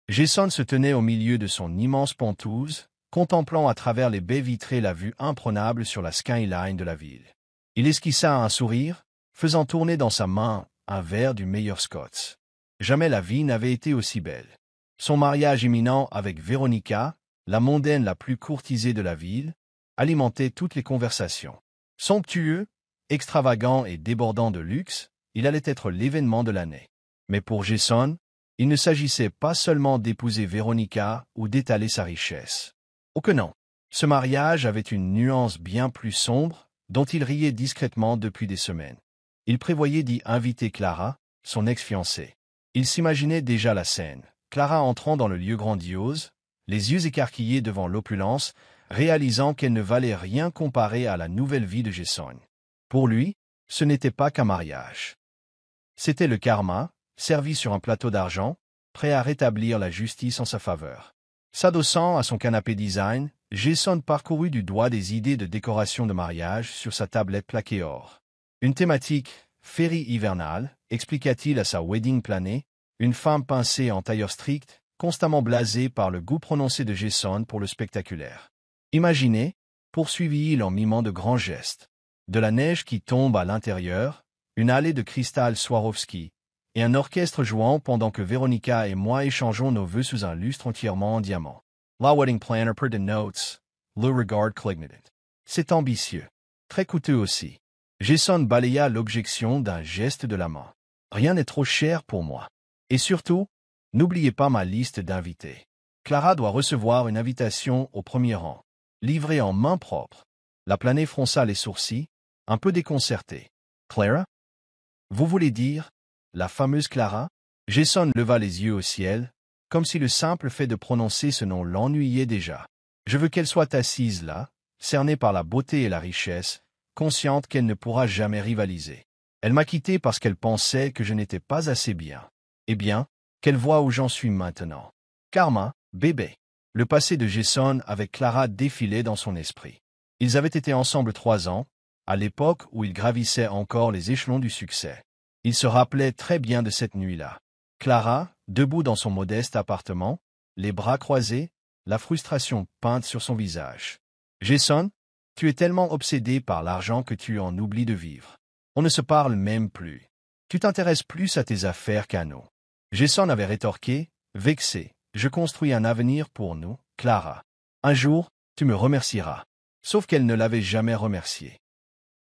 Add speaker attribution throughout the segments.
Speaker 1: Jason se tenait au milieu de son immense pentouse, contemplant à travers les baies vitrées la vue imprenable sur la skyline de la ville. Il esquissa un sourire, faisant tourner dans sa main un verre du meilleur Scotch. Jamais la vie n'avait été aussi belle. Son mariage imminent avec Veronica, la mondaine la plus courtisée de la ville, alimentait toutes les conversations. Somptueux, extravagant et débordant de luxe, il allait être l'événement de l'année. Mais pour Jason, il ne s'agissait pas seulement d'épouser Veronica ou d'étaler sa richesse. Oh que non! Ce mariage avait une nuance bien plus sombre, dont il riait discrètement depuis des semaines. Il prévoyait d'y inviter Clara, son ex-fiancée. Il s'imaginait déjà la scène. Clara entrant dans le lieu grandiose, les yeux écarquillés devant l'opulence, réalisant qu'elle ne valait rien comparée à la nouvelle vie de Jason. Pour lui, ce n'était pas qu'un mariage. C'était le karma, servi sur un plateau d'argent, prêt à rétablir la justice en sa faveur. S'adossant à son canapé design, Jason parcourut du doigt des idées de décoration de mariage sur sa tablette plaquée or. Une thématique, féerie hivernale, expliqua-t-il à sa wedding planée, une femme pincée en tailleur strict, constamment blasée par le goût prononcé de Jason pour le spectaculaire. Imaginez, poursuivit-il en mimant de grands gestes, de la neige qui tombe à l'intérieur, une allée de cristal Swarovski, et un orchestre jouant pendant que Veronica et moi échangeons nos vœux sous un lustre entièrement en diamant. La wedding planner per de notes, le regard clignotant. C'est ambitieux. Très coûteux aussi. Jason balaya l'objection d'un geste de la main. Rien n'est trop cher pour moi. Et surtout, n'oubliez pas ma liste d'invités. Clara doit recevoir une invitation au premier rang, livrée en main propre. La planée fronça les sourcils, un peu déconcertée. Clara? Vous voulez dire la fameuse Clara? Jason leva les yeux au ciel, comme si le simple fait de prononcer ce nom l'ennuyait déjà. Je veux qu'elle soit assise là, cernée par la beauté et la richesse, consciente qu'elle ne pourra jamais rivaliser. Elle m'a quitté parce qu'elle pensait que je n'étais pas assez bien. Eh bien, qu'elle voit où j'en suis maintenant. Karma, bébé. Le passé de Jason avec Clara défilait dans son esprit. Ils avaient été ensemble 3 ans, à l'époque où ils gravissaient encore les échelons du succès. Il se rappelait très bien de cette nuit-là. Clara, debout dans son modeste appartement, les bras croisés, la frustration peinte sur son visage. Jason, tu es tellement obsédé par l'argent que tu en oublies de vivre. On ne se parle même plus. Tu t'intéresses plus à tes affaires qu'à nous. Jason avait rétorqué, vexé. Je construis un avenir pour nous, Clara. Un jour, tu me remercieras. Sauf qu'elle ne l'avait jamais remercié.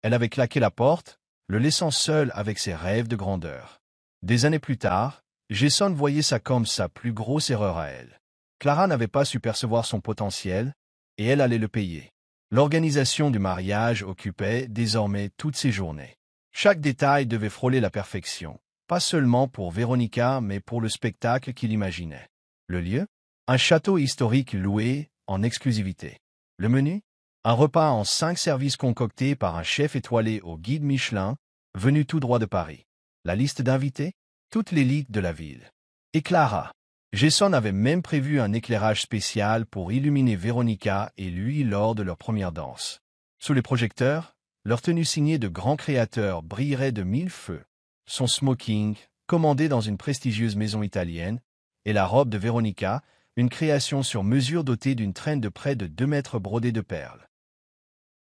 Speaker 1: Elle avait claqué la porte, le laissant seul avec ses rêves de grandeur. Des années plus tard, Jason voyait ça comme sa plus grosse erreur à elle. Clara n'avait pas su percevoir son potentiel, et elle allait le payer. L'organisation du mariage occupait désormais toutes ses journées. Chaque détail devait frôler la perfection, pas seulement pour Veronica mais pour le spectacle qu'il imaginait. Le lieu? Un château historique loué en exclusivité. Le menu? Un repas en 5 services concocté par un chef étoilé au guide Michelin, venu tout droit de Paris. La liste d'invités? Toute l'élite de la ville. Et Clara. Jason avait même prévu un éclairage spécial pour illuminer Veronica et lui lors de leur première danse. Sous les projecteurs, leur tenue signée de grands créateurs brillerait de 1000 feux. Son smoking, commandé dans une prestigieuse maison italienne, et la robe de Veronica, une création sur mesure dotée d'une traîne de près de 2 mètres brodée de perles.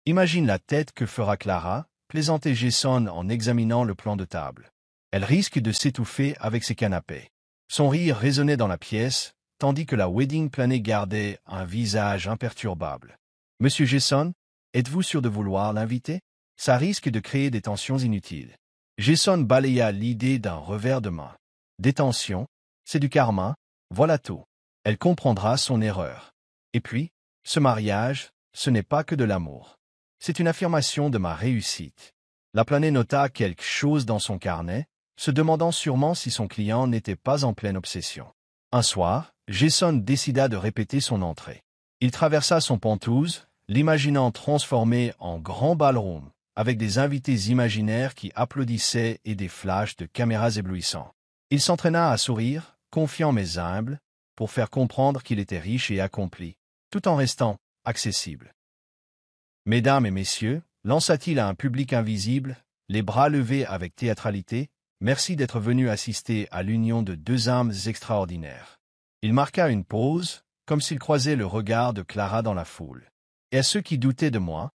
Speaker 1: Imagine la tête que fera Clara, plaisantait Jason en examinant le plan de table. Elle risque de s'étouffer avec ses canapés. Son rire résonnait dans la pièce, tandis que la wedding planée gardait un visage imperturbable. « Monsieur Jason, êtes-vous sûr de vouloir l'inviter? Ça risque de créer des tensions inutiles. » Jason balaya l'idée d'un revers de main. « Des tensions? C'est du karma, voilà tout. Elle comprendra son erreur. Et puis, ce mariage, ce n'est pas que de l'amour. C'est une affirmation de ma réussite. » La planée nota quelque chose dans son carnet, se demandant sûrement si son client n'était pas en pleine obsession. Un soir, Jason décida de répéter son entrée. Il traversa son pentouse, l'imaginant transformé en grand ballroom, avec des invités imaginaires qui applaudissaient et des flashs de caméras éblouissants. Il s'entraîna à sourire, confiant mais humble, pour faire comprendre qu'il était riche et accompli, tout en restant accessible. « Mesdames et messieurs, lança-t-il à un public invisible, les bras levés avec théâtralité, merci d'être venus assister à l'union de 2 âmes extraordinaires. Il marqua une pause, comme s'il croisait le regard de Clara dans la foule. Et à ceux qui doutaient de moi,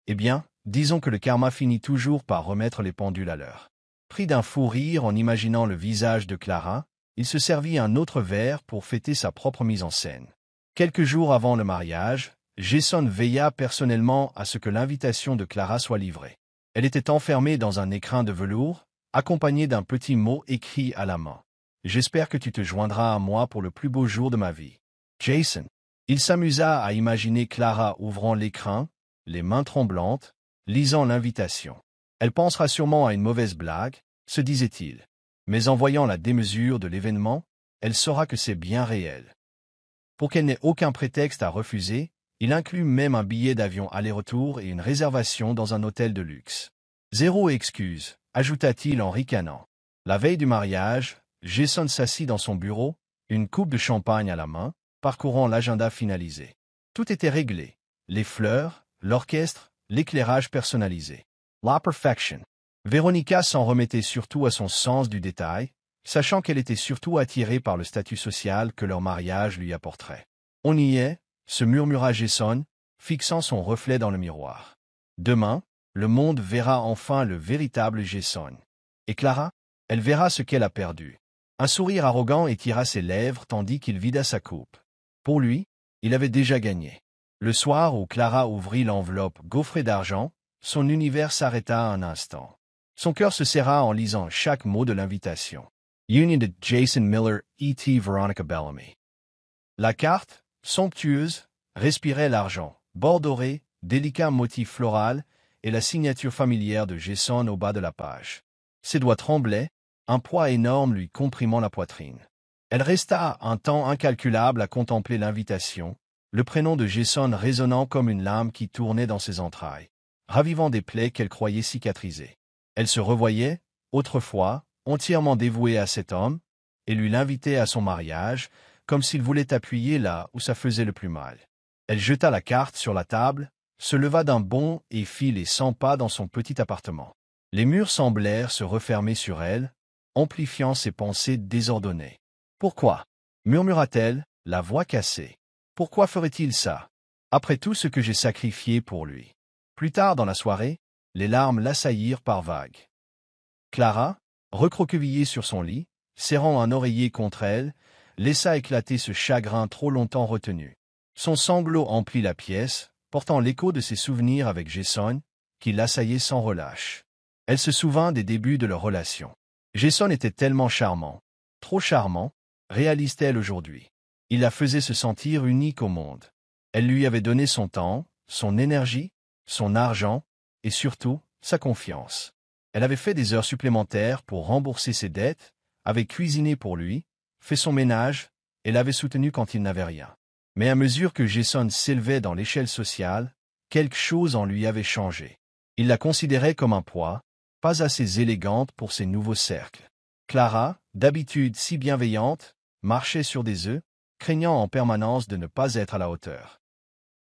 Speaker 1: eh bien, disons que le karma finit toujours par remettre les pendules à l'heure. Pris d'un fou rire en imaginant le visage de Clara, il se servit un autre verre pour fêter sa propre mise en scène. Quelques jours avant le mariage, Jason veilla personnellement à ce que l'invitation de Clara soit livrée. Elle était enfermée dans un écrin de velours, accompagnée d'un petit mot écrit à la main. « J'espère que tu te joindras à moi pour le plus beau jour de ma vie. Jason. » Il s'amusa à imaginer Clara ouvrant l'écrin, les mains tremblantes, lisant l'invitation. Elle pensera sûrement à une mauvaise blague, se disait-il. Mais en voyant la démesure de l'événement, elle saura que c'est bien réel. Pour qu'elle n'ait aucun prétexte à refuser, il inclut même un billet d'avion aller-retour et une réservation dans un hôtel de luxe. Zéro excuse, ajouta-t-il en ricanant. La veille du mariage, Jason s'assit dans son bureau, une coupe de champagne à la main, parcourant l'agenda finalisé. Tout était réglé. Les fleurs, l'orchestre, l'éclairage personnalisé. La perfection. Véronica s'en remettait surtout à son sens du détail, sachant qu'elle était surtout attirée par le statut social que leur mariage lui apporterait. On y est, se murmura Jason, fixant son reflet dans le miroir. Demain, le monde verra enfin le véritable Jason. Et Clara, elle verra ce qu'elle a perdu. Un sourire arrogant étira ses lèvres tandis qu'il vida sa coupe. Pour lui, il avait déjà gagné. Le soir où Clara ouvrit l'enveloppe gaufrée d'argent, son univers s'arrêta un instant. Son cœur se serra en lisant chaque mot de l'invitation. Union de Jason Miller, E.T. Veronica Bellamy. La carte, somptueuse, respirait l'argent, bord doré, délicat motif floral, et la signature familière de Jason au bas de la page. Ses doigts tremblaient, un poids énorme lui comprimant la poitrine. Elle resta un temps incalculable à contempler l'invitation, le prénom de Jason résonnant comme une lame qui tournait dans ses entrailles, ravivant des plaies qu'elle croyait cicatrisées. Elle se revoyait, autrefois, entièrement dévouée à cet homme, et lui l'invitait à son mariage, comme s'il voulait appuyer là où ça faisait le plus mal. Elle jeta la carte sur la table, se leva d'un bond et fit les 100 pas dans son petit appartement. Les murs semblèrent se refermer sur elle, amplifiant ses pensées désordonnées. « Pourquoi » murmura-t-elle, la voix cassée. « Pourquoi ferait-il ça, après tout ce que j'ai sacrifié pour lui ?» Plus tard dans la soirée, les larmes l'assaillirent par vagues. Clara, recroquevillée sur son lit, serrant un oreiller contre elle, laissa éclater ce chagrin trop longtemps retenu. Son sanglot emplit la pièce, portant l'écho de ses souvenirs avec Jason, qui l'assaillait sans relâche. Elle se souvint des débuts de leur relation. Jason était tellement charmant, trop charmant, réalise-t-elle aujourd'hui. Il la faisait se sentir unique au monde. Elle lui avait donné son temps, son énergie, son argent, et surtout, sa confiance. Elle avait fait des heures supplémentaires pour rembourser ses dettes, avait cuisiné pour lui, fait son ménage, et l'avait soutenu quand il n'avait rien. Mais à mesure que Jason s'élevait dans l'échelle sociale, quelque chose en lui avait changé. Il la considérait comme un poids, pas assez élégante pour ses nouveaux cercles. Clara, d'habitude si bienveillante, marchait sur des œufs, craignant en permanence de ne pas être à la hauteur.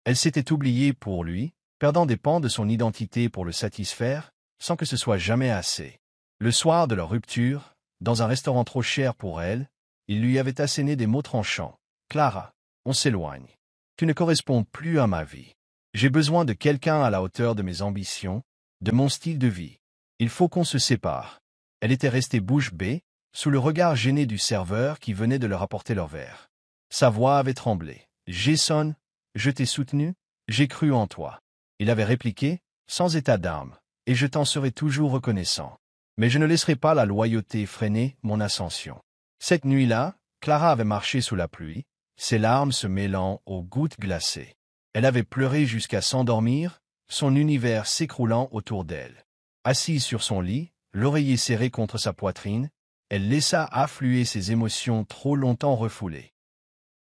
Speaker 1: Elle s'était oubliée pour lui, perdant des pans de son identité pour le satisfaire, sans que ce soit jamais assez. Le soir de leur rupture, dans un restaurant trop cher pour elle, il lui avait asséné des mots tranchants. « Clara, on s'éloigne. Tu ne corresponds plus à ma vie. J'ai besoin de quelqu'un à la hauteur de mes ambitions, de mon style de vie. Il faut qu'on se sépare. » Elle était restée bouche bée, sous le regard gêné du serveur qui venait de leur apporter leur verre. Sa voix avait tremblé. « Jason, je t'ai soutenu, j'ai cru en toi. » Il avait répliqué, sans état d'âme, « Et je t'en serai toujours reconnaissant. Mais je ne laisserai pas la loyauté freiner mon ascension. » Cette nuit-là, Clara avait marché sous la pluie, ses larmes se mêlant aux gouttes glacées. Elle avait pleuré jusqu'à s'endormir, son univers s'écroulant autour d'elle. Assise sur son lit, l'oreiller serré contre sa poitrine, elle laissa affluer ses émotions trop longtemps refoulées.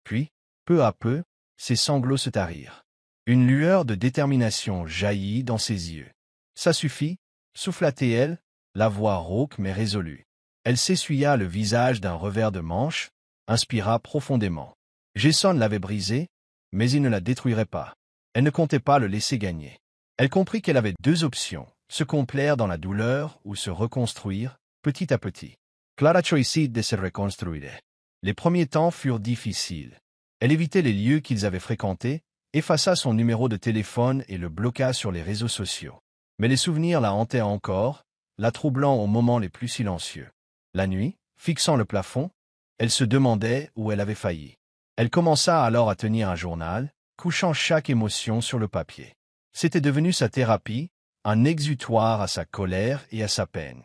Speaker 1: Puis, peu à peu, ses sanglots se tarirent. Une lueur de détermination jaillit dans ses yeux. « Ça suffit » souffla-t-elle, la voix rauque mais résolue. Elle s'essuya le visage d'un revers de manche, inspira profondément. Jason l'avait brisée, mais il ne la détruirait pas. Elle ne comptait pas le laisser gagner. Elle comprit qu'elle avait deux options, se complaire dans la douleur ou se reconstruire, petit à petit. Clara choisit de se reconstruire. Les premiers temps furent difficiles. Elle évitait les lieux qu'ils avaient fréquentés, effaça son numéro de téléphone et le bloqua sur les réseaux sociaux. Mais les souvenirs la hantaient encore, la troublant aux moments les plus silencieux. La nuit, fixant le plafond, elle se demandait où elle avait failli. Elle commença alors à tenir un journal, couchant chaque émotion sur le papier. C'était devenu sa thérapie, un exutoire à sa colère et à sa peine.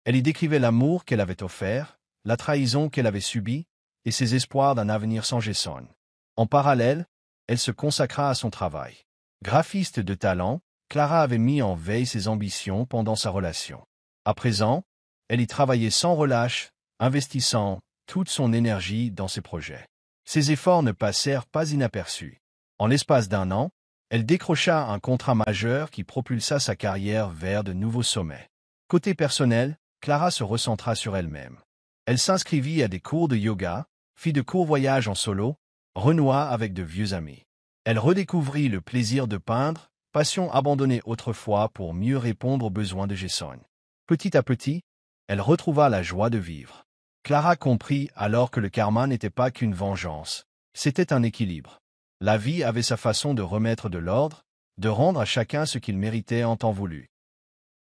Speaker 1: Elle y décrivait l'amour qu'elle avait offert, la trahison qu'elle avait subie, et ses espoirs d'un avenir sans Jason. En parallèle, elle se consacra à son travail. Graphiste de talent, Clara avait mis en veille ses ambitions pendant sa relation. À présent, elle y travaillait sans relâche, investissant toute son énergie dans ses projets. Ses efforts ne passèrent pas inaperçus. En l'espace d'un an, elle décrocha un contrat majeur qui propulsa sa carrière vers de nouveaux sommets. Côté personnel, Clara se recentra sur elle-même. Elle s'inscrivit à des cours de yoga, fit de courts voyages en solo, renoua avec de vieux amis. Elle redécouvrit le plaisir de peindre, passion abandonnée autrefois pour mieux répondre aux besoins de Jason. Petit à petit, elle retrouva la joie de vivre. Clara comprit alors que le karma n'était pas qu'une vengeance, c'était un équilibre. La vie avait sa façon de remettre de l'ordre, de rendre à chacun ce qu'il méritait en temps voulu.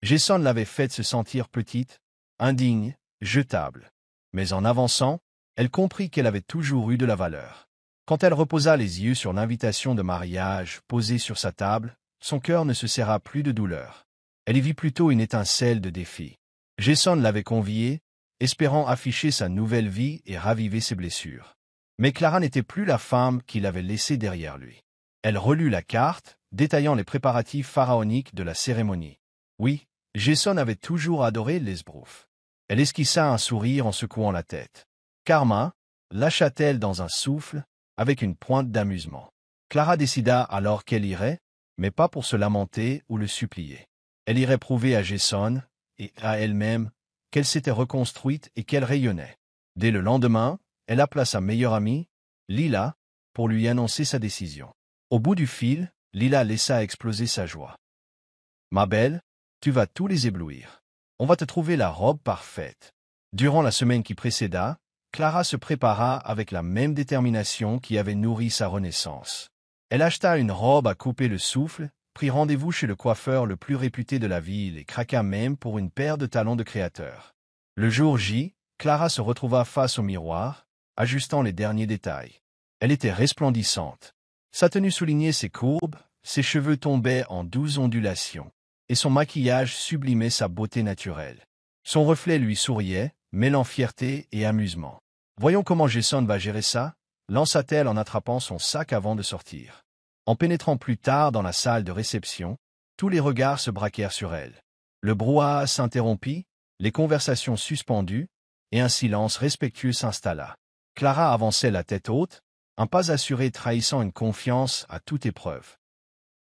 Speaker 1: Jason l'avait faite se sentir petite, indigne, jetable. Mais en avançant, elle comprit qu'elle avait toujours eu de la valeur. Quand elle reposa les yeux sur l'invitation de mariage posée sur sa table, son cœur ne se serra plus de douleur. Elle y vit plutôt une étincelle de défi. Jason l'avait conviée, espérant afficher sa nouvelle vie et raviver ses blessures. Mais Clara n'était plus la femme qu'il avait laissée derrière lui. Elle relut la carte, détaillant les préparatifs pharaoniques de la cérémonie. Oui, Jason avait toujours adoré l'esbrouf. Elle esquissa un sourire en secouant la tête. Karma, lâcha-t-elle dans un souffle, avec une pointe d'amusement. Clara décida alors qu'elle irait, mais pas pour se lamenter ou le supplier. Elle irait prouver à Jason, et à elle-même, qu'elle s'était reconstruite et qu'elle rayonnait. Dès le lendemain, elle appela sa meilleure amie, Lila, pour lui annoncer sa décision. Au bout du fil, Lila laissa exploser sa joie. « Ma belle, tu vas tous les éblouir. On va te trouver la robe parfaite. » Durant la semaine qui précéda, Clara se prépara avec la même détermination qui avait nourri sa renaissance. Elle acheta une robe à couper le souffle, prit rendez-vous chez le coiffeur le plus réputé de la ville et craqua même pour une paire de talons de créateur. Le jour J, Clara se retrouva face au miroir, ajustant les derniers détails. Elle était resplendissante. Sa tenue soulignait ses courbes, ses cheveux tombaient en douces ondulations, et son maquillage sublimait sa beauté naturelle. Son reflet lui souriait, mêlant fierté et amusement. « Voyons comment Jason va gérer ça » lança-t-elle en attrapant son sac avant de sortir. En pénétrant plus tard dans la salle de réception, tous les regards se braquèrent sur elle. Le brouhaha s'interrompit, les conversations suspendues, et un silence respectueux s'installa. Clara avançait la tête haute, un pas assuré trahissant une confiance à toute épreuve.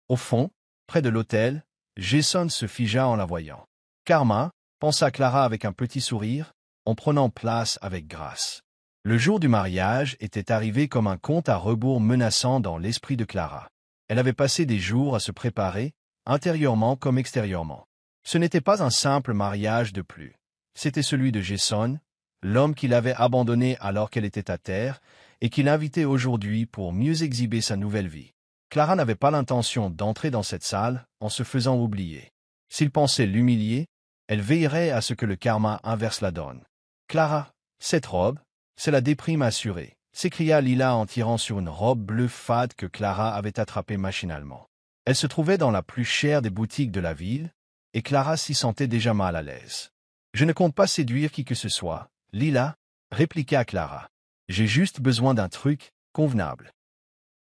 Speaker 1: Au fond, près de l'hôtel, Jason se figea en la voyant. « Karma » pensa Clara avec un petit sourire, en prenant place avec grâce. Le jour du mariage était arrivé comme un compte à rebours menaçant dans l'esprit de Clara. Elle avait passé des jours à se préparer, intérieurement comme extérieurement. Ce n'était pas un simple mariage de plus. C'était celui de Jason, l'homme qui l'avait abandonnée alors qu'elle était à terre, et qui l'invitait aujourd'hui pour mieux exhiber sa nouvelle vie. Clara n'avait pas l'intention d'entrer dans cette salle en se faisant oublier. S'il pensait l'humilier, elle veillerait à ce que le karma inverse la donne. « Clara, cette robe, c'est la déprime assurée », s'écria Lila en tirant sur une robe bleue fade que Clara avait attrapée machinalement. Elle se trouvait dans la plus chère des boutiques de la ville, et Clara s'y sentait déjà mal à l'aise. « Je ne compte pas séduire qui que ce soit, Lila, » répliqua Clara. « J'ai juste besoin d'un truc convenable. »«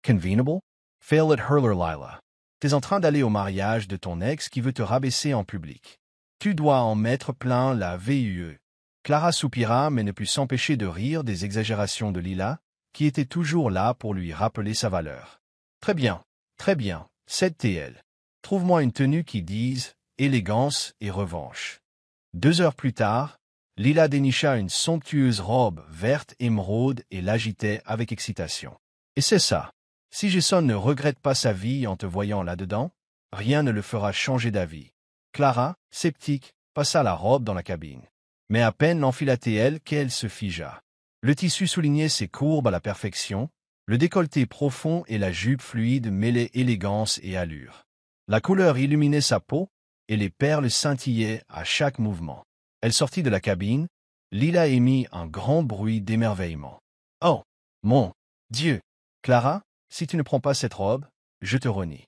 Speaker 1: Convenable? Fail it hurler Lila. T'es en train d'aller au mariage de ton ex qui veut te rabaisser en public. Tu dois en mettre plein la VUE. » Clara soupira mais ne put s'empêcher de rire des exagérations de Lila, qui était toujours là pour lui rappeler sa valeur. « Très bien, cède-t-elle. Trouve-moi une tenue qui dise élégance et revanche. » 2 heures plus tard, Lila dénicha une somptueuse robe verte émeraude et l'agitait avec excitation. « Et c'est ça. Si Jason ne regrette pas sa vie en te voyant là-dedans, rien ne le fera changer d'avis. » Clara, sceptique, passa la robe dans la cabine. Mais à peine l'enfila-t-elle qu'elle se figea. Le tissu soulignait ses courbes à la perfection, le décolleté profond et la jupe fluide mêlaient élégance et allure. La couleur illuminait sa peau, et les perles scintillaient à chaque mouvement. Elle sortit de la cabine, Lila émit un grand bruit d'émerveillement. « Oh, mon Dieu! Clara, si tu ne prends pas cette robe, je te renie. »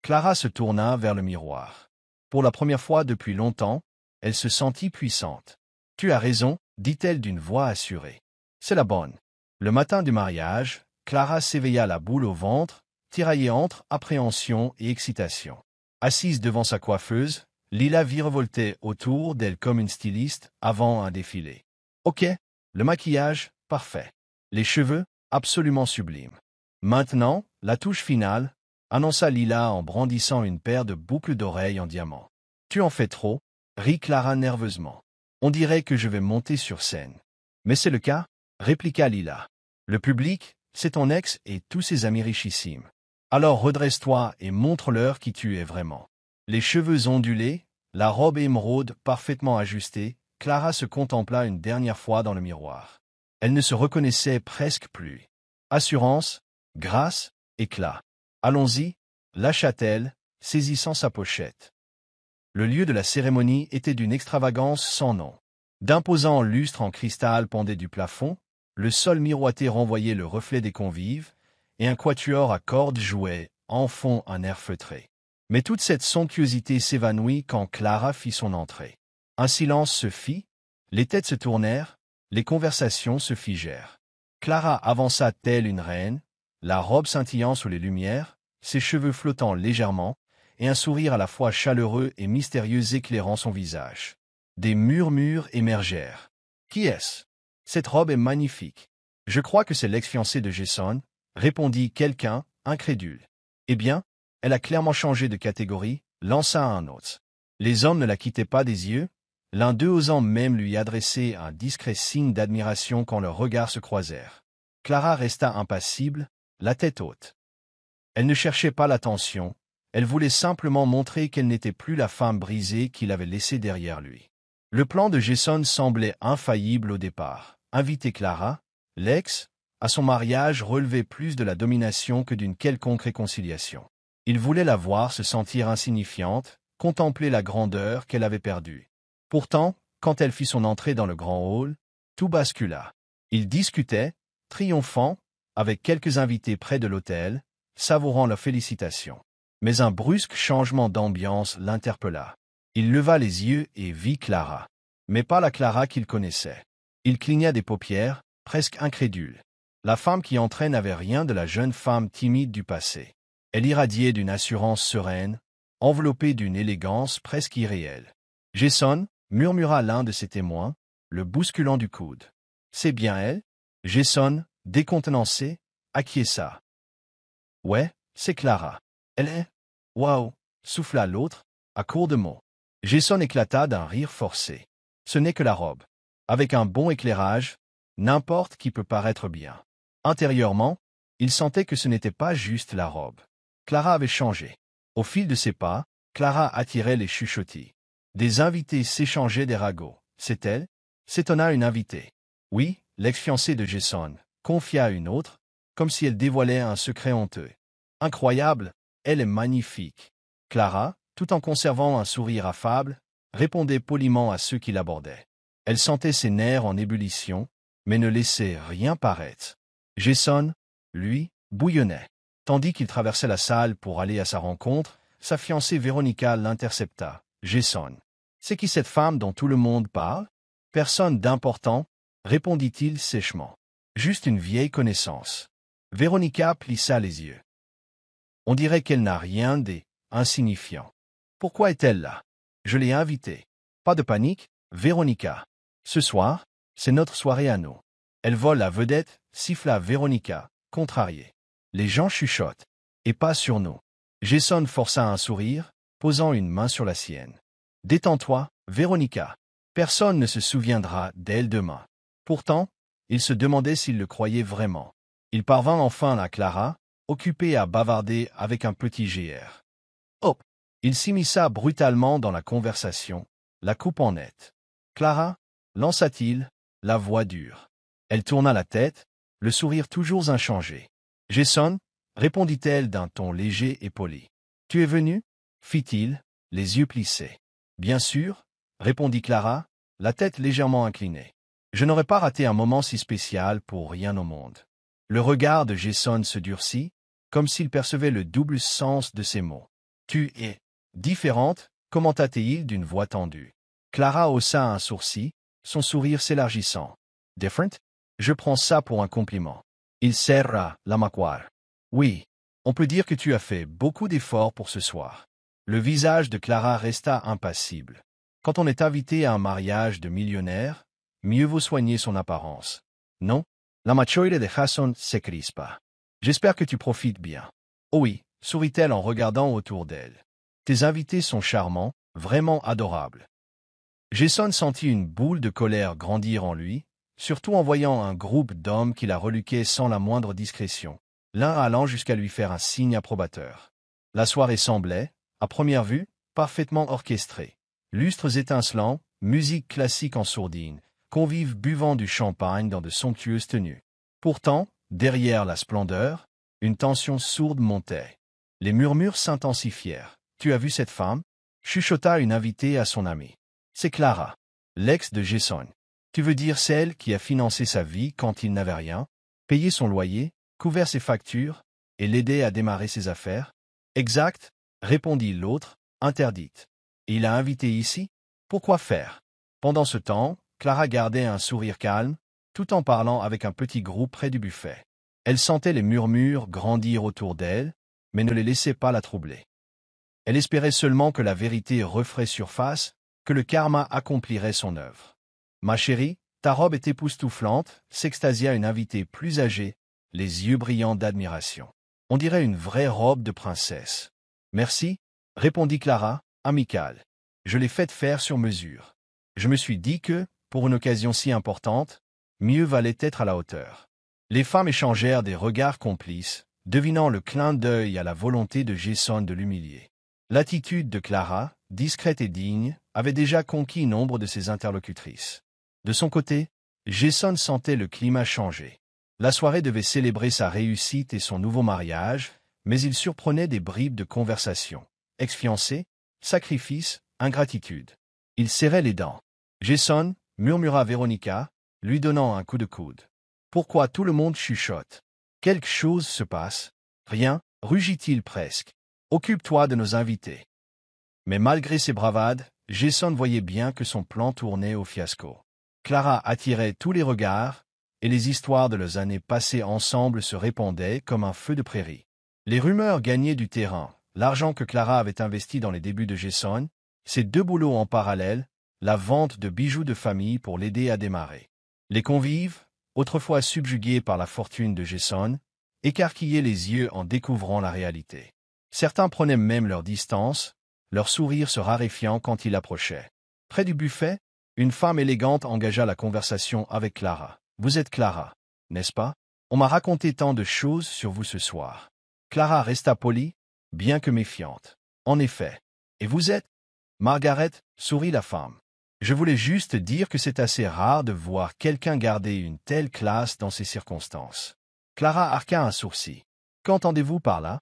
Speaker 1: Clara se tourna vers le miroir. Pour la première fois depuis longtemps, elle se sentit puissante. « Tu as raison, » dit-elle d'une voix assurée. « C'est la bonne. » Le matin du mariage, Clara s'éveilla la boule au ventre, tiraillée entre appréhension et excitation. Assise devant sa coiffeuse, Lila virevoltait autour d'elle comme une styliste avant un défilé. « Ok, le maquillage, parfait. Les cheveux, absolument sublimes. Maintenant, la touche finale, » annonça Lila en brandissant une paire de boucles d'oreilles en diamant. « Tu en fais trop, » rit Clara nerveusement. « On dirait que je vais monter sur scène. »« Mais c'est le cas, » répliqua Lila. « Le public, c'est ton ex et tous ses amis richissimes. Alors redresse-toi et montre-leur qui tu es vraiment. » Les cheveux ondulés, la robe émeraude parfaitement ajustée, Clara se contempla une dernière fois dans le miroir. Elle ne se reconnaissait presque plus. Assurance, grâce, éclat. « Allons-y, » lâcha-t-elle, saisissant sa pochette. Le lieu de la cérémonie était d'une extravagance sans nom. D'imposants lustres en cristal pendaient du plafond, le sol miroité renvoyait le reflet des convives, et un quatuor à cordes jouait, en fond, un air feutré. Mais toute cette somptuosité s'évanouit quand Clara fit son entrée. Un silence se fit, les têtes se tournèrent, les conversations se figèrent. Clara avança telle une reine, la robe scintillant sous les lumières, ses cheveux flottant légèrement, et un sourire à la fois chaleureux et mystérieux éclairant son visage. Des murmures émergèrent. « Qui est-ce? Cette robe est magnifique. Je crois que c'est l'ex-fiancée de Jason, » répondit quelqu'un, incrédule. « Eh bien, elle a clairement changé de catégorie, » lança un autre. Les hommes ne la quittaient pas des yeux, l'un d'eux osant même lui adresser un discret signe d'admiration quand leurs regards se croisèrent. Clara resta impassible, la tête haute. Elle ne cherchait pas l'attention, elle voulait simplement montrer qu'elle n'était plus la femme brisée qu'il avait laissée derrière lui. Le plan de Jason semblait infaillible au départ. Inviter Clara, l'ex, à son mariage relevait plus de la domination que d'une quelconque réconciliation. Il voulait la voir se sentir insignifiante, contempler la grandeur qu'elle avait perdue. Pourtant, quand elle fit son entrée dans le grand hall, tout bascula. Ils discutaient, triomphant, avec quelques invités près de l'autel, savourant leurs félicitations. Mais un brusque changement d'ambiance l'interpella. Il leva les yeux et vit Clara. Mais pas la Clara qu'il connaissait. Il cligna des paupières, presque incrédule. La femme qui entrait n'avait rien de la jeune femme timide du passé. Elle irradiait d'une assurance sereine, enveloppée d'une élégance presque irréelle. « Jason » murmura l'un de ses témoins, le bousculant du coude. « C'est bien elle ?» Jason, décontenancé, acquiesça. « Ouais, c'est Clara. Elle est... Waouh !» souffla l'autre, à court de mots. Jason éclata d'un rire forcé. Ce n'est que la robe. Avec un bon éclairage, n'importe qui peut paraître bien. Intérieurement, il sentait que ce n'était pas juste la robe. Clara avait changé. Au fil de ses pas, Clara attirait les chuchotis. Des invités s'échangeaient des ragots. C'est elle? S'étonna une invitée. Oui, l'ex-fiancée de Jason, confia une autre, comme si elle dévoilait un secret honteux. Incroyable, elle est magnifique. Clara, tout en conservant un sourire affable, répondait poliment à ceux qui l'abordaient. Elle sentait ses nerfs en ébullition, mais ne laissait rien paraître. Jason, lui, bouillonnait. Tandis qu'il traversait la salle pour aller à sa rencontre, sa fiancée Véronica l'intercepta. « Jason, c'est qui cette femme dont tout le monde parle? » « Personne d'important, » répondit-il sèchement. « Juste une vieille connaissance. » Véronica plissa les yeux. On dirait qu'elle n'a rien d'insignifiant. Pourquoi est-elle là? Je l'ai invitée. Pas de panique, Véronica. Ce soir, c'est notre soirée à nous. Elle vole la vedette, siffla Véronica, contrariée. Les gens chuchotent. Et pas sur nous. Jason força un sourire, posant une main sur la sienne. Détends-toi, Véronica. Personne ne se souviendra d'elle demain. Pourtant, il se demandait s'il le croyait vraiment. Il parvint enfin à Clara, occupée à bavarder avec un petit GR. Hop! Il s'immisça brutalement dans la conversation, la coupant net. Clara, lança-t-il, la voix dure. Elle tourna la tête, le sourire toujours inchangé. « Jason » répondit-elle d'un ton léger et poli. « Tu es venu » fit-il, les yeux plissés. « Bien sûr » répondit Clara, la tête légèrement inclinée. « Je n'aurais pas raté un moment si spécial pour rien au monde. » Le regard de Jason se durcit, comme s'il percevait le double sens de ses mots. « Tu es différente » commenta-t-il d'une voix tendue. Clara haussa un sourcil, son sourire s'élargissant. « Different » Je prends ça pour un compliment. Il serra la mâchoire. « Oui, on peut dire que tu as fait beaucoup d'efforts pour ce soir. » Le visage de Clara resta impassible. Quand on est invité à un mariage de millionnaire, mieux vaut soigner son apparence. Non, la machoire de Jason s'écrispa. « J'espère que tu profites bien. »« Oh oui, » sourit-elle en regardant autour d'elle. « Tes invités sont charmants, vraiment adorables. » Jason sentit une boule de colère grandir en lui, surtout en voyant un groupe d'hommes qui la reluquaient sans la moindre discrétion, l'un allant jusqu'à lui faire un signe approbateur. La soirée semblait, à première vue, parfaitement orchestrée. Lustres étincelants, musique classique en sourdine, convives buvant du champagne dans de somptueuses tenues. Pourtant, derrière la splendeur, une tension sourde montait. Les murmures s'intensifièrent. « Tu as vu cette femme » chuchota une invitée à son amie. « C'est Clara, l'ex de Jason. Tu veux dire celle qui a financé sa vie quand il n'avait rien, payé son loyer, couvert ses factures et l'aidé à démarrer ses affaires ?»« Exact, » répondit l'autre, interdite. « Il l'a invité ici? Pourquoi faire ?» Pendant ce temps, Clara gardait un sourire calme, tout en parlant avec un petit groupe près du buffet. Elle sentait les murmures grandir autour d'elle, mais ne les laissait pas la troubler. Elle espérait seulement que la vérité referait surface, que le karma accomplirait son œuvre. « Ma chérie, ta robe est époustouflante » s'extasia une invitée plus âgée, les yeux brillants d'admiration. « On dirait une vraie robe de princesse. »« Merci » répondit Clara, amicale. « Je l'ai faite faire sur mesure. Je me suis dit que, pour une occasion si importante, mieux valait être à la hauteur. » Les femmes échangèrent des regards complices, devinant le clin d'œil à la volonté de Jason de l'humilier. L'attitude de Clara, discrète et digne, avait déjà conquis nombre de ses interlocutrices. De son côté, Jason sentait le climat changer. La soirée devait célébrer sa réussite et son nouveau mariage, mais il surprenait des bribes de conversation. Ex-fiancé, sacrifice, ingratitude. Il serrait les dents. « Jason » murmura Véronica, lui donnant un coup de coude. « Pourquoi tout le monde chuchote? Quelque chose se passe. »« Rien, » rugit-il presque. « Occupe-toi de nos invités. » Mais malgré ses bravades, Jason voyait bien que son plan tournait au fiasco. Clara attirait tous les regards, et les histoires de leurs années passées ensemble se répandaient comme un feu de prairie. Les rumeurs gagnaient du terrain, l'argent que Clara avait investi dans les débuts de Jason, ses deux boulots en parallèle, la vente de bijoux de famille pour l'aider à démarrer. Les convives, autrefois subjugués par la fortune de Jason, écarquillaient les yeux en découvrant la réalité. Certains prenaient même leur distance, leur sourire se raréfiant quand il approchait. Près du buffet, une femme élégante engagea la conversation avec Clara. « Vous êtes Clara, n'est-ce pas? On m'a raconté tant de choses sur vous ce soir. » Clara resta polie, bien que méfiante. « En effet. Et vous êtes ?» Margaret, sourit la femme. « Je voulais juste dire que c'est assez rare de voir quelqu'un garder une telle classe dans ces circonstances. » Clara arqua un sourcil. « Qu'entendez-vous par là ?»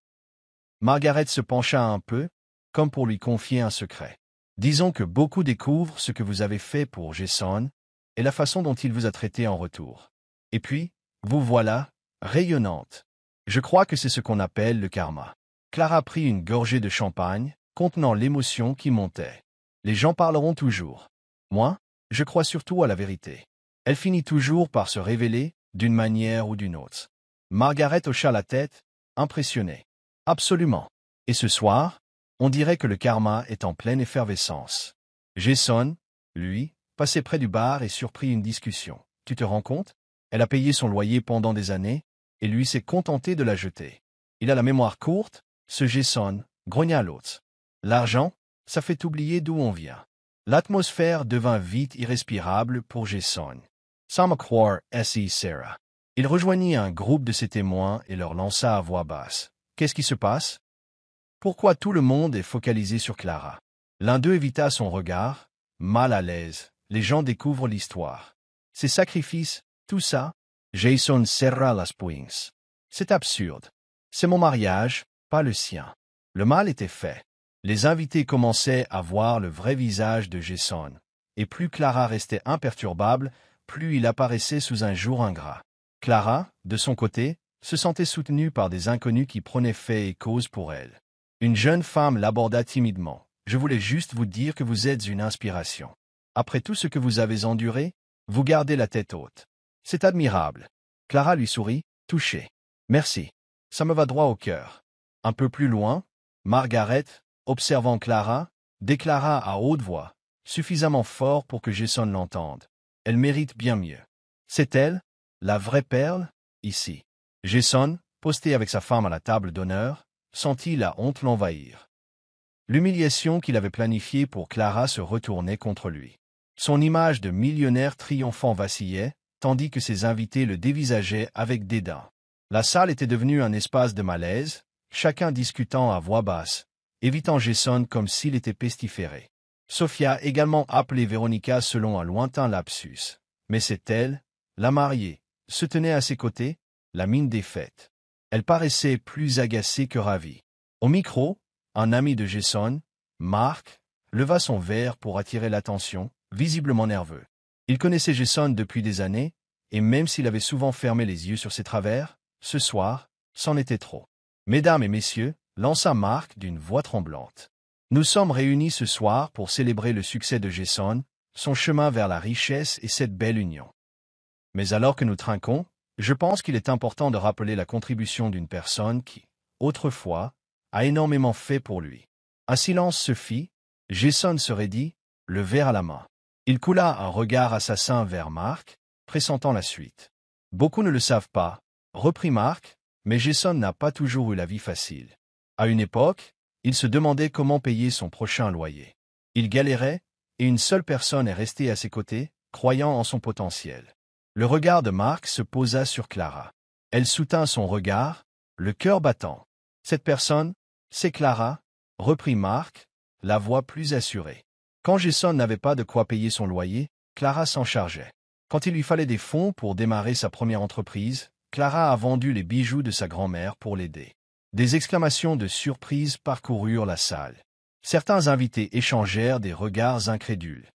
Speaker 1: Margaret se pencha un peu, comme pour lui confier un secret. « Disons que beaucoup découvrent ce que vous avez fait pour Jason et la façon dont il vous a traité en retour. Et puis, vous voilà, rayonnante. Je crois que c'est ce qu'on appelle le karma. » Clara prit une gorgée de champagne, contenant l'émotion qui montait. « Les gens parleront toujours. Moi, je crois surtout à la vérité. Elle finit toujours par se révéler, d'une manière ou d'une autre. » Margaret hocha la tête, impressionnée. « Absolument. Et ce soir, on dirait que le karma est en pleine effervescence. » Jason, lui, passait près du bar et surprit une discussion. « Tu te rends compte? Elle a payé son loyer pendant des années, et lui s'est contenté de la jeter. Il a la mémoire courte, ce Jason, » grogna l'autre. « L'argent, ça fait oublier d'où on vient. » L'atmosphère devint vite irrespirable pour Jason. Sans me croire, S.I. Sarah. Il rejoignit un groupe de ses témoins et leur lança à voix basse. « Qu'est-ce qui se passe? Pourquoi tout le monde est focalisé sur Clara ?» L'un d'eux évita son regard, mal à l'aise. Les gens découvrent l'histoire. Ses sacrifices, tout ça, Jason serra las poings. C'est absurde. C'est mon mariage, pas le sien. Le mal était fait. Les invités commençaient à voir le vrai visage de Jason. Et plus Clara restait imperturbable, plus il apparaissait sous un jour ingrat. Clara, de son côté, se sentait soutenue par des inconnus qui prenaient fait et cause pour elle. Une jeune femme l'aborda timidement. « Je voulais juste vous dire que vous êtes une inspiration. Après tout ce que vous avez enduré, vous gardez la tête haute. C'est admirable. » Clara lui sourit, touchée. « Merci. Ça me va droit au cœur. » Un peu plus loin, Margaret, observant Clara, déclara à haute voix, suffisamment fort pour que Jason l'entende. « Elle mérite bien mieux. C'est elle, la vraie perle, ici. » Jason, posté avec sa femme à la table d'honneur, sentit la honte l'envahir. L'humiliation qu'il avait planifiée pour Clara se retournait contre lui. Son image de millionnaire triomphant vacillait, tandis que ses invités le dévisageaient avec dédain. La salle était devenue un espace de malaise, chacun discutant à voix basse, évitant Jason comme s'il était pestiféré. Sophia également appelait Véronica selon un lointain lapsus. Mais c'est elle, la mariée, se tenait à ses côtés, la mine défaite. Elle paraissait plus agacée que ravie. Au micro, un ami de Jason, Mark, leva son verre pour attirer l'attention, visiblement nerveux. Il connaissait Jason depuis des années, et même s'il avait souvent fermé les yeux sur ses travers, ce soir, c'en était trop. « Mesdames et messieurs, » lança Mark d'une voix tremblante. « Nous sommes réunis ce soir pour célébrer le succès de Jason, son chemin vers la richesse et cette belle union. Mais alors que nous trinquons, je pense qu'il est important de rappeler la contribution d'une personne qui, autrefois, a énormément fait pour lui. » Un silence se fit, Jason se raidit, le verre à la main. Il coula un regard assassin vers Mark, pressentant la suite. « Beaucoup ne le savent pas, » reprit Mark, mais Jason n'a pas toujours eu la vie facile. À une époque, il se demandait comment payer son prochain loyer. Il galérait, et une seule personne est restée à ses côtés, croyant en son potentiel. Le regard de Mark se posa sur Clara. Elle soutint son regard, le cœur battant. « Cette personne, c'est Clara, » reprit Mark, la voix plus assurée. Quand Jason n'avait pas de quoi payer son loyer, Clara s'en chargeait. Quand il lui fallait des fonds pour démarrer sa première entreprise, Clara a vendu les bijoux de sa grand-mère pour l'aider. Des exclamations de surprise parcoururent la salle. Certains invités échangèrent des regards incrédules.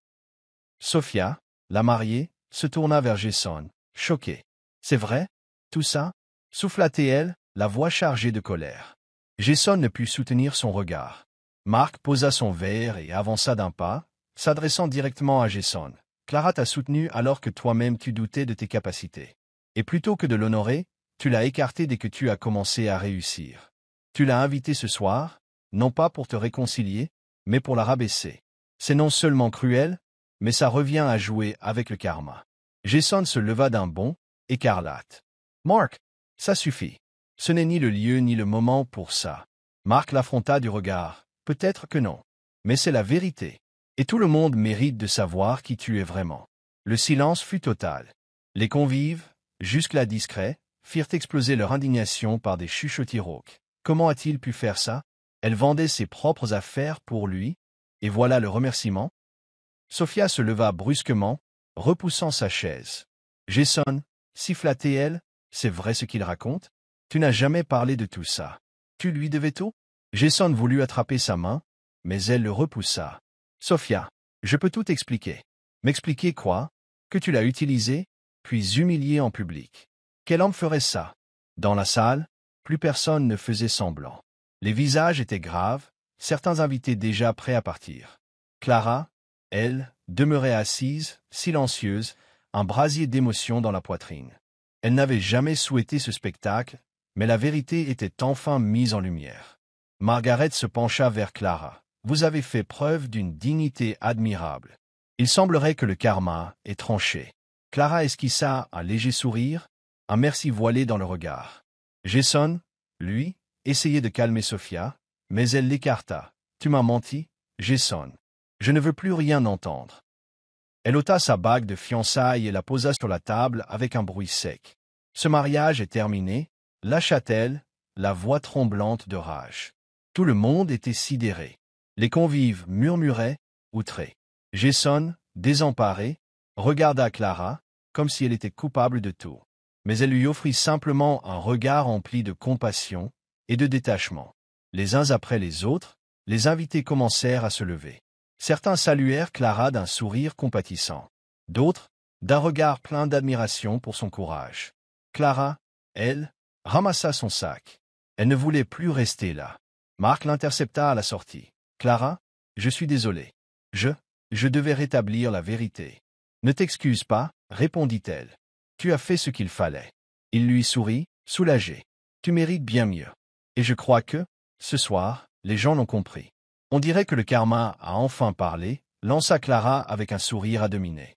Speaker 1: Sophia, la mariée, se tourna vers Jason, choquée. « C'est vrai, tout ça ?» souffla-t-elle, la voix chargée de colère. Jason ne put soutenir son regard. Mark posa son verre et avança d'un pas, s'adressant directement à Jason. « Clara t'a soutenu alors que toi-même tu doutais de tes capacités. Et plutôt que de l'honorer, tu l'as écarté dès que tu as commencé à réussir. Tu l'as invitée ce soir, non pas pour te réconcilier, mais pour la rabaisser. C'est non seulement cruel, mais ça revient à jouer avec le karma. » Jason se leva d'un bond, écarlate. « Mark, ça suffit. Ce n'est ni le lieu ni le moment pour ça. » Mark l'affronta du regard. « Peut-être que non. Mais c'est la vérité. Et tout le monde mérite de savoir qui tu es vraiment. » Le silence fut total. Les convives, jusque-là discrets, firent exploser leur indignation par des chuchotis rauques. Comment a-t-il pu faire ça? Elle vendait ses propres affaires pour lui, et voilà le remerciement. Sophia se leva brusquement, repoussant sa chaise. « Jason, siffla-t-elle, c'est vrai ce qu'il raconte? Tu n'as jamais parlé de tout ça. Tu lui devais tout? » Jason voulut attraper sa main, mais elle le repoussa. « Sophia, je peux tout expliquer. » « M'expliquer quoi? Que tu l'as utilisé, puis humilié en public. Quel homme ferait ça? » Dans la salle, plus personne ne faisait semblant. Les visages étaient graves, certains invités déjà prêts à partir. Clara, elle, demeurait assise, silencieuse, un brasier d'émotion dans la poitrine. Elle n'avait jamais souhaité ce spectacle, mais la vérité était enfin mise en lumière. Margaret se pencha vers Clara. « Vous avez fait preuve d'une dignité admirable. Il semblerait que le karma ait tranché. » Clara esquissa un léger sourire, un merci voilé dans le regard. Jason, lui, essayait de calmer Sophia, mais elle l'écarta. « Tu m'as menti, Jason. Je ne veux plus rien entendre. » Elle ôta sa bague de fiançailles et la posa sur la table avec un bruit sec. « Ce mariage est terminé, » lâcha-t-elle, la voix tremblante de rage. Tout le monde était sidéré. Les convives murmuraient, outrés. Jason, désemparé, regarda Clara, comme si elle était coupable de tout. mais elle lui offrit simplement un regard empli de compassion et de détachement. Les uns après les autres, les invités commencèrent à se lever. Certains saluèrent Clara d'un sourire compatissant. D'autres, d'un regard plein d'admiration pour son courage. Clara, elle, ramassa son sac. Elle ne voulait plus rester là. Marc l'intercepta à la sortie. « Clara, je suis désolé. Je devais rétablir la vérité. »« Ne t'excuse pas, répondit-elle. Tu as fait ce qu'il fallait. » Il lui sourit, soulagé. « Tu mérites bien mieux. Et je crois que, ce soir, les gens l'ont compris. » On dirait que le karma a enfin parlé, lança Clara avec un sourire à dominer.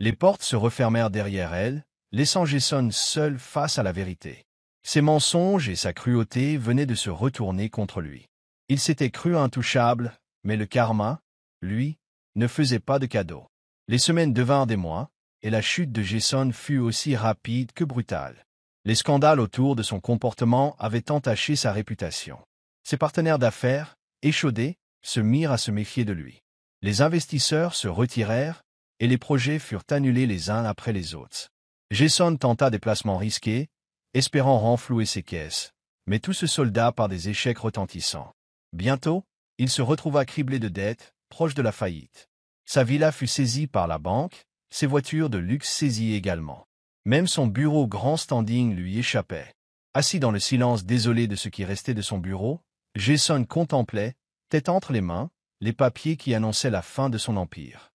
Speaker 1: Les portes se refermèrent derrière elle, laissant Jason seul face à la vérité. Ses mensonges et sa cruauté venaient de se retourner contre lui. Il s'était cru intouchable, mais le karma, lui, ne faisait pas de cadeaux. Les semaines devinrent des mois, et la chute de Jason fut aussi rapide que brutale. Les scandales autour de son comportement avaient entaché sa réputation. Ses partenaires d'affaires, échaudés, se mirent à se méfier de lui. Les investisseurs se retirèrent, et les projets furent annulés les uns après les autres. Jason tenta des placements risqués, espérant renflouer ses caisses, mais tout se solda par des échecs retentissants. Bientôt, il se retrouva criblé de dettes, proche de la faillite. Sa villa fut saisie par la banque, ses voitures de luxe saisies également. Même son bureau grand standing lui échappait. Assis dans le silence désolé de ce qui restait de son bureau, Jason contemplait, tête entre les mains, les papiers qui annonçaient la fin de son empire.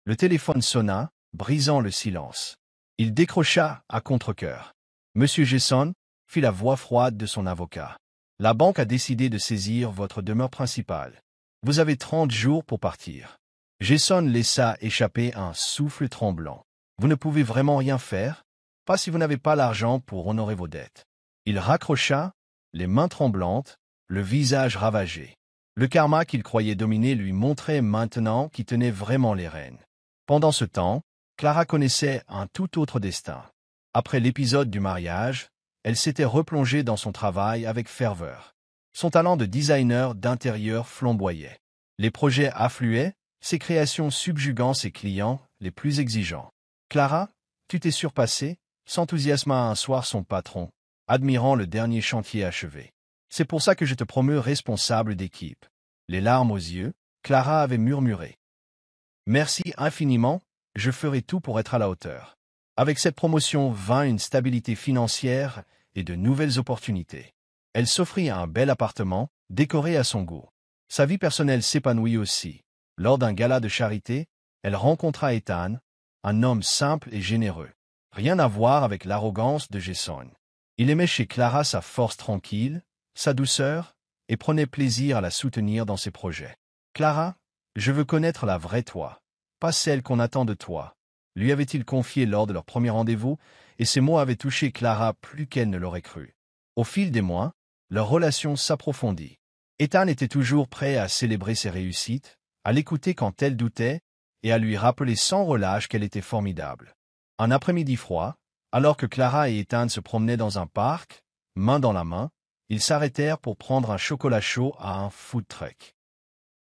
Speaker 1: Le téléphone sonna, brisant le silence. Il décrocha à contre-cœur. « Monsieur Jason » fit la voix froide de son avocat. « La banque a décidé de saisir votre demeure principale. Vous avez 30 jours pour partir. » Jason laissa échapper un souffle tremblant. « Vous ne pouvez vraiment rien faire, pas si vous n'avez pas l'argent pour honorer vos dettes. » Il raccrocha, les mains tremblantes, le visage ravagé. Le karma qu'il croyait dominer lui montrait maintenant qui tenait vraiment les rênes. Pendant ce temps, Clara connaissait un tout autre destin. Après l'épisode du mariage, elle s'était replongée dans son travail avec ferveur. Son talent de designer d'intérieur flamboyait. Les projets affluaient, ses créations subjuguant ses clients les plus exigeants. « Clara, tu t'es surpassée » s'enthousiasma un soir son patron, admirant le dernier chantier achevé. « C'est pour ça que je te promeux responsable d'équipe. » Les larmes aux yeux, Clara avait murmuré. « Merci infiniment, je ferai tout pour être à la hauteur. » Avec cette promotion vint une stabilité financière et de nouvelles opportunités. Elle s'offrit un bel appartement, décoré à son goût. Sa vie personnelle s'épanouit aussi. Lors d'un gala de charité, elle rencontra Ethan, un homme simple et généreux. Rien à voir avec l'arrogance de Jason. Il aimait chez Clara sa force tranquille, sa douceur, et prenait plaisir à la soutenir dans ses projets. « Clara, je veux connaître la vraie toi, pas celle qu'on attend de toi. » lui avait-il confié lors de leur premier rendez-vous, et ces mots avaient touché Clara plus qu'elle ne l'aurait cru. Au fil des mois, leur relation s'approfondit. Ethan était toujours prêt à célébrer ses réussites, à l'écouter quand elle doutait, et à lui rappeler sans relâche qu'elle était formidable. Un après-midi froid, alors que Clara et Ethan se promenaient dans un parc, main dans la main, ils s'arrêtèrent pour prendre un chocolat chaud à un food truck.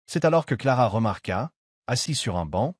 Speaker 1: C'est alors que Clara remarqua, assis sur un banc,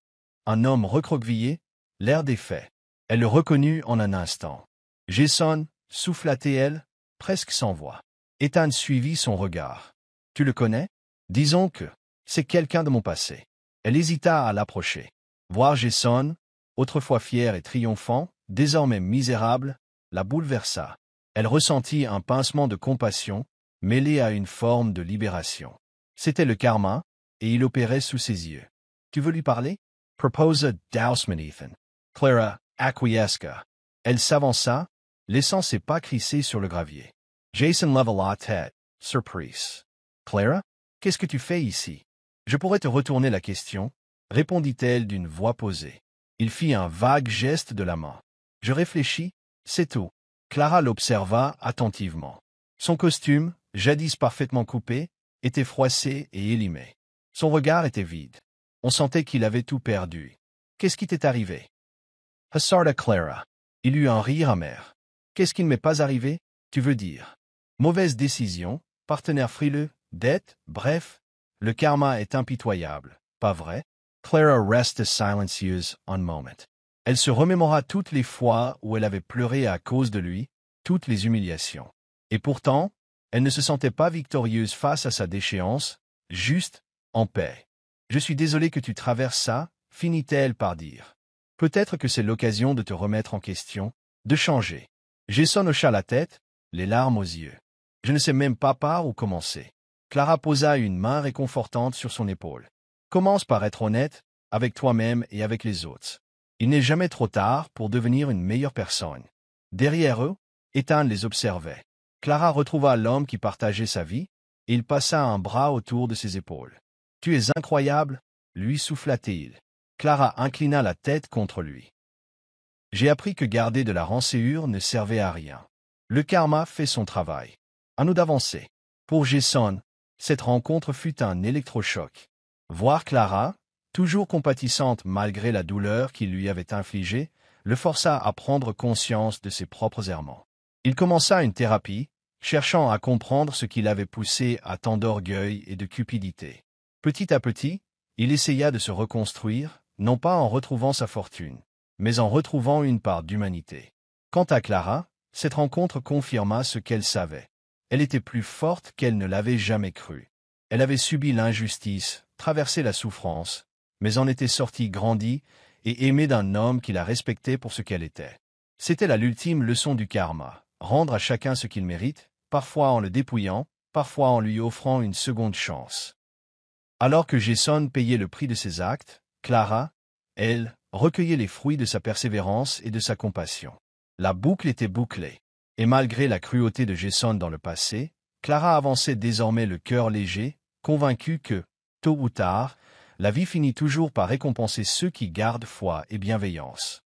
Speaker 1: un homme recroquevillé, l'air défait. Elle le reconnut en un instant. Jason, souffla-t-elle, presque sans voix. Ethan suivit son regard. « Tu le connais ? Disons que c'est quelqu'un de mon passé. » Elle hésita à l'approcher. Voir Jason, autrefois fier et triomphant, désormais misérable, la bouleversa. Elle ressentit un pincement de compassion, mêlé à une forme de libération. C'était le karma, et il opérait sous ses yeux. « Tu veux lui parler ?» proposa Dousman Ethan. Clara acquiesça. Elle s'avança, laissant ses pas crisser sur le gravier. Jason leva la tête, surprise. « Clara, qu'est-ce que tu fais ici ?»« Je pourrais te retourner la question, » répondit-elle d'une voix posée. Il fit un vague geste de la main. « Je réfléchis, c'est tout. » Clara l'observa attentivement. Son costume, jadis parfaitement coupé, était froissé et élimé. Son regard était vide. On sentait qu'il avait tout perdu. « Qu'est-ce qui t'est arrivé ?» Hasarda Clara. Il eut un rire amer. « Qu'est-ce qui ne m'est pas arrivé, tu veux dire ?» Mauvaise décision, partenaire frileux, dette, bref, le karma est impitoyable, pas vrai? Clara restait silencieuse un moment. Elle se remémora toutes les fois où elle avait pleuré à cause de lui, toutes les humiliations. Et pourtant, elle ne se sentait pas victorieuse face à sa déchéance, juste, en paix. « Je suis désolé que tu traverses ça », finit-elle par dire. « Peut-être que c'est l'occasion de te remettre en question, de changer. » Jason hocha la tête, les larmes aux yeux. « Je ne sais même pas par où commencer. » Clara posa une main réconfortante sur son épaule. « Commence par être honnête, avec toi-même et avec les autres. Il n'est jamais trop tard pour devenir une meilleure personne. » Derrière eux, Ethan les observait. Clara retrouva l'homme qui partageait sa vie, et il passa un bras autour de ses épaules. « Tu es incroyable » lui souffla-t-il. Clara inclina la tête contre lui. « J'ai appris que garder de la rancœur ne servait à rien. Le karma fait son travail. À nous d'avancer. » Pour Jason, cette rencontre fut un électrochoc. Voir Clara, toujours compatissante malgré la douleur qu'il lui avait infligée, le força à prendre conscience de ses propres errements. Il commença une thérapie, cherchant à comprendre ce qui l'avait poussé à tant d'orgueil et de cupidité. Petit à petit, il essaya de se reconstruire, non pas en retrouvant sa fortune, mais en retrouvant une part d'humanité. Quant à Clara, cette rencontre confirma ce qu'elle savait. Elle était plus forte qu'elle ne l'avait jamais cru. Elle avait subi l'injustice, traversé la souffrance, mais en était sortie grandie et aimée d'un homme qui la respectait pour ce qu'elle était. C'était là l'ultime leçon du karma, rendre à chacun ce qu'il mérite, parfois en le dépouillant, parfois en lui offrant une seconde chance. Alors que Jason payait le prix de ses actes, Clara, elle, recueillait les fruits de sa persévérance et de sa compassion. La boucle était bouclée. Et malgré la cruauté de Jason dans le passé, Clara avançait désormais le cœur léger, convaincue que, tôt ou tard, la vie finit toujours par récompenser ceux qui gardent foi et bienveillance.